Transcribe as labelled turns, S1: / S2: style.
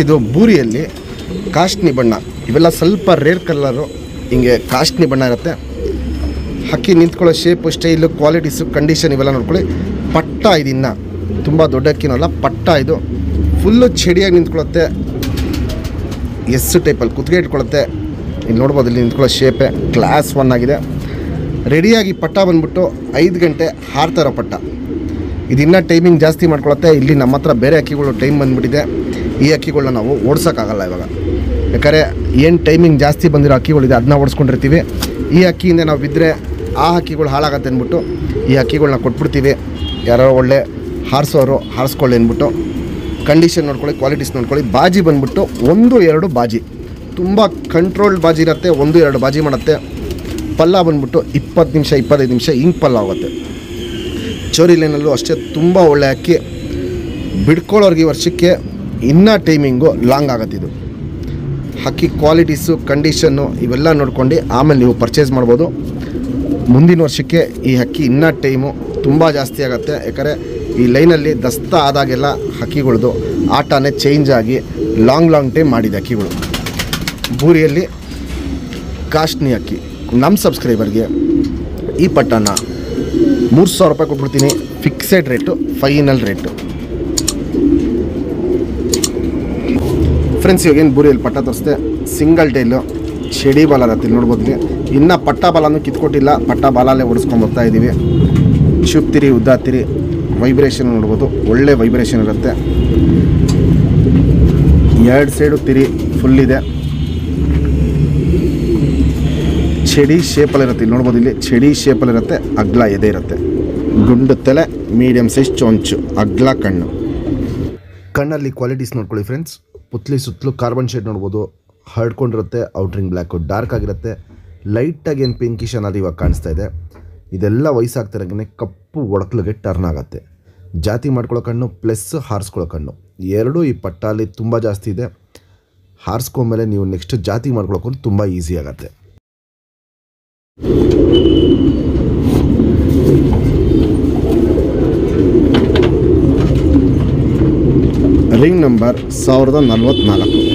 S1: ಇದು ಬೂರಿಯಲ್ಲಿ ಕಾಸ್ಟ್ನಿ ಬಣ್ಣ, ಇವೆಲ್ಲ ಸ್ವಲ್ಪ ರೇರ್ ಕಲರು, ಹಿಂಗೆ ಕಾಸ್ಟ್ನಿ ಬಣ್ಣ ಇರುತ್ತೆ. ಹಕ್ಕಿ ನಿಂತ್ಕೊಳ್ಳೋ ಶೇಪು, ಸ್ಟೈಲು, ಕ್ವಾಲಿಟೀಸು, ಕಂಡೀಷನ್ ಇವೆಲ್ಲ ನೋಡ್ಕೊಳ್ಳಿ. ಪಟ್ಟ ಇದು ಇನ್ನು ತುಂಬ ದೊಡ್ಡ ಹಕ್ಕಿನಲ್ಲ, ಪಟ್ಟ ಇದು ಫುಲ್ಲು ಚಡಿಯಾಗಿ ನಿಂತ್ಕೊಳ್ಳುತ್ತೆ. ಎಸ್ ಟೈಪಲ್ಲಿ ಕುತ್ತಿಗೆ ಇಟ್ಕೊಳ್ಳುತ್ತೆ. ಇಲ್ಲಿ ನೋಡ್ಬೋದು, ಇಲ್ಲಿ ನಿಂತ್ಕೊಳ್ಳೋ ಶೇಪೇ ಕ್ಲಾಸ್ 1 ಆಗಿದೆ. ರೆಡಿಯಾಗಿ ಪಟ್ಟ ಬಂದ್ಬಿಟ್ಟು 5 ಗಂಟೆ ಹಾರ್ತಾರೋ ಪಟ್ಟ. ಇದು ಇನ್ನೂ ಟೈಮಿಂಗ್ ಜಾಸ್ತಿ ಮಾಡ್ಕೊಳುತ್ತೆ. ಇಲ್ಲಿ ನಮ್ಮ ಹತ್ರ ಬೇರೆ ಹಕ್ಕಿಗಳು ಟೈಮ್ ಬಂದುಬಿಟ್ಟಿದೆ. ಈ ಹಕ್ಕಿಗಳನ್ನ ನಾವು ಓಡ್ಸೋಕ್ಕಾಗಲ್ಲ ಇವಾಗ, ಯಾಕಂದರೆ ಏನು ಟೈಮಿಂಗ್ ಜಾಸ್ತಿ ಬಂದಿರೋ ಹಕ್ಕಿಗಳಿದೆ ಅದನ್ನ ಓಡಿಸ್ಕೊಂಡಿರ್ತೀವಿ. ಈ ಹಕ್ಕಿಯಿಂದ ನಾವು ಬಿದ್ದರೆ ಆ ಹಕ್ಕಿಗಳು ಹಾಳಾಗತ್ತೆ ಅಂದ್ಬಿಟ್ಟು ಈ ಹಕ್ಕಿಗಳನ್ನ ಕೊಟ್ಬಿಡ್ತೀವಿ. ಯಾರೋ ಒಳ್ಳೆ ಹಾರಿಸೋರು ಹಾರಿಸ್ಕೊಳ್ಳಿ ಅಂದ್ಬಿಟ್ಟು. ಕಂಡೀಷನ್ ನೋಡ್ಕೊಳ್ಳಿ, ಕ್ವಾಲಿಟೀಸ್ ನೋಡ್ಕೊಳ್ಳಿ. ಬಾಜಿ ಬಂದ್ಬಿಟ್ಟು 1-2 ಬಾಜಿ, ತುಂಬ ಕಂಟ್ರೋಲ್ಡ್ ಬಾಜಿ ಇರುತ್ತೆ. 1-2 ಬಾಜಿ ಮಾಡುತ್ತೆ. ಪಲ್ಲ ಬಂದ್ಬಿಟ್ಟು 20 ನಿಮಿಷ 25 ನಿಮಿಷ ಹಿಂಗೆ ಪಲ್ಲ ಆಗುತ್ತೆ. ಚೋರಿ ಲೈನಲ್ಲೂ ಅಷ್ಟೇ ತುಂಬ ಒಳ್ಳೆ ಅಕ್ಕಿ. ಬಿಡ್ಕೊಳ್ಳೋರಿಗೆ ವರ್ಷಕ್ಕೆ ಇನ್ನೂ ಟೈಮಿಂಗು ಲಾಂಗ್ ಆಗುತ್ತಿದ್ದು. ಹಕ್ಕಿ ಕ್ವಾಲಿಟೀಸು, ಕಂಡೀಷನ್ನು ಇವೆಲ್ಲ ನೋಡ್ಕೊಂಡು ಆಮೇಲೆ ನೀವು ಪರ್ಚೇಸ್ ಮಾಡ್ಬೋದು. ಮುಂದಿನ ವರ್ಷಕ್ಕೆ ಈ ಹಕ್ಕಿ ಇನ್ನೂ ಟೈಮು ತುಂಬ ಜಾಸ್ತಿ ಆಗುತ್ತೆ. ಯಾಕಂದರೆ ಈ ಲೈನಲ್ಲಿ ದಸ್ತ ಆದಾಗೆಲ್ಲ ಹಕ್ಕಿಗಳದು ಆಟನೇ ಚೇಂಜ್ ಆಗಿ ಲಾಂಗ್ ಟೈಮ್ ಮಾಡಿದೆ ಹಕ್ಕಿಗಳು. ಬೂರಿಯಲ್ಲಿ ಕಾಸ್ಟ್ನಿ ಅಕ್ಕಿ. ನಮ್ಮ ಸಬ್ಸ್ಕ್ರೈಬರ್ಗೆ ಈ ಪಟ್ಟನ 3,000 ರೂಪಾಯಿ ಕೊಟ್ಬಿಡ್ತೀನಿ. Fixed rate, final rate. Friends, ಇವಾಗೇನು ಬೂರಿಯಲ್ಲಿ ಪಟ್ಟ ತೋರಿಸ್ದೆ. ಸಿಂಗಲ್ ಟೈಲು ಶೆಡಿ ಬಾಲ ಇರುತ್ತೆ, ಇಲ್ಲಿ ನೋಡ್ಬೋದು. ಇನ್ನೂ ಪಟ್ಟ ಬಾಲನೂ ಕಿತ್ಕೊಟ್ಟಿಲ್ಲ, ಪಟ್ಟ ಬಾಲಲ್ಲೇ ಓಡಿಸ್ಕೊಂಡು ಬರ್ತಾ ಇದ್ದೀವಿ. ಶುಪ್ತಿರಿ, ಉದ್ದಾತಿರಿ, ವೈಬ್ರೇಷನ್ ನೋಡ್ಬೋದು, ಒಳ್ಳೆ ವೈಬ್ರೇಷನ್ ಇರುತ್ತೆ. 2 ಸೈಡು ತಿರಿ ಫುಲ್ಲಿದೆ. ಚಡಿ ಶೇಪಲ್ಲಿರುತ್ತೆ, ಇಲ್ಲಿ ನೋಡ್ಬೋದು. ಇಲ್ಲಿ ಚಡಿ ಶೇಪಲ್ಲಿರುತ್ತೆ. ಅಗ್ಲ ಎದೆ ಇರುತ್ತೆ, ಗುಂಡು ತಲೆ, ಮೀಡಿಯಮ್ ಸೈಜ್ ಚೊಂಚು, ಅಗ್ಲ ಕಣ್ಣು. ಕಣ್ಣಲ್ಲಿ ಕ್ವಾಲಿಟೀಸ್ ನೋಡ್ಕೊಳ್ಳಿ ಫ್ರೆಂಡ್ಸ್. ಪುತ್ಲಿ ಸುತ್ತಲೂ ಕಾರ್ಬನ್ ಶೇಡ್ ನೋಡ್ಬೋದು, ಹರ್ಡ್ಕೊಂಡಿರುತ್ತೆ. ಔಟ್ರಿಂಗ್ ಬ್ಲ್ಯಾಕು ಡಾರ್ಕ್ ಆಗಿರುತ್ತೆ. ಲೈಟಾಗಿ ಏನು ಪಿಂಕಿಶ್ ಅನ್ನೋದು ಇವಾಗ ಕಾಣಿಸ್ತಾ ಇದೆ. ಇದೆಲ್ಲ ವಯಸ್ಸಾಗ್ತಿರೋಂಗೆ ಕಪ್ಪು ಒಡಕ್ಲಿಗೆ ಟರ್ನ್ ಆಗುತ್ತೆ. ಜಾತಿ ಮಾಡ್ಕೊಳ್ಳೋ ಕಣ್ಣು ಪ್ಲಸ್ ಹಾರಿಸ್ಕೊಳ್ಳೋ ಕಣ್ಣು ಎರಡೂ ಈ ಪಟ್ಟಾಲಿ ತುಂಬ ಜಾಸ್ತಿ ಇದೆ. ಹಾರಿಸ್ಕೊಂಡ್ಮೇಲೆ ನೀವು ನೆಕ್ಸ್ಟ್ ಜಾತಿ ಮಾಡ್ಕೊಳ್ಳೋಕೊಂಡು ತುಂಬ ಈಸಿ ಆಗುತ್ತೆ. Ring number 1044.